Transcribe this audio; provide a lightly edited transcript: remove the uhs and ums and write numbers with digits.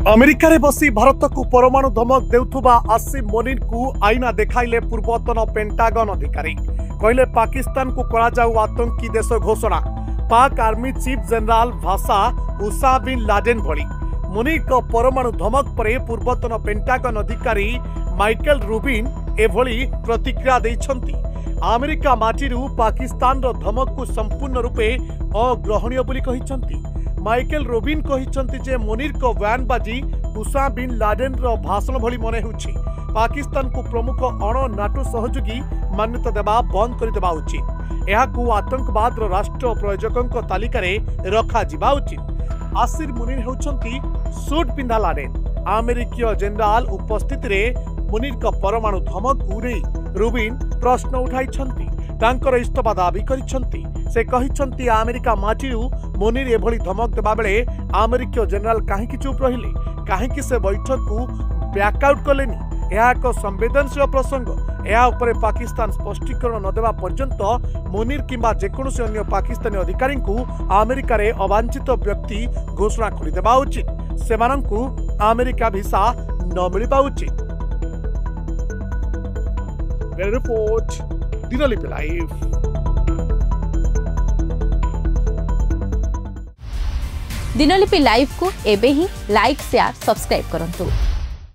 America रे बसी भारत को परमाणु धमक देउथुबा आसिम मोनिर को आईना देखाइले पूर्वतन पेंटागन अधिकारी कहले पाकिस्तान को करा जाऊ आतंकी देश घोषणा। पाक आर्मी चीफ जनरल भाषा उसा बिन लाडेन भली मुनिर को परमाणु धमक पर पूर्वतन पेंटागन अधिकारी माइकल रूबिन एभली प्रतिक्रिया दैछंती। अमेरिका माटीरू पाकिस्तान रो धमक को संपूर्ण रूपे अग्रहणीय बोली कहिसंती। माइकल रूबिन कहिसंती जे मुनिर को बयानबाजी उसा बिन लाडेन रो भाषण भली मने होछि। पाकिस्तान को प्रमुख अण नाटो सहयोगी मान्यता देवा बंद कर देबा उचित। एहाकू आतंकवाद रो राष्ट्र प्रयोजकंक तालिकारे रखा जिबा उचित। आसिर मुनिर होछंती सूट पिंधा लाडेन। अमेरिकीय जनरल उपस्थिति रे मुनिर का परमाणु धमक को नहीं रूबिन प्रश्न उठाइछंती। तांकर इस्तफा दाबी करिछंती। से कहिछंती अमेरिका माटीरू मुनिर एभली धमक देबा बेले अमेरिकीय जनरल काहेकि चुप रहिले, काहेकि से बैठक को बैकआउट कलेनी। यह एक संवेदनशील प्रसंग। यह उपरे पाकिस्तान स्पष्टीकरण न देवा पर्यंत मुनिर किंबा जेकोसी अन्य पाकिस्तानी अधिकारी को अमेरिका रे अवांछित व्यक्ति घोषणा करदेवा उचित। सेमानंकु अमेरिका वीसा न मिलवा उचित। Report Dinalipi live. Dinalipi live को एबे ही लाइक शेयर सब्सक्राइब करंतु।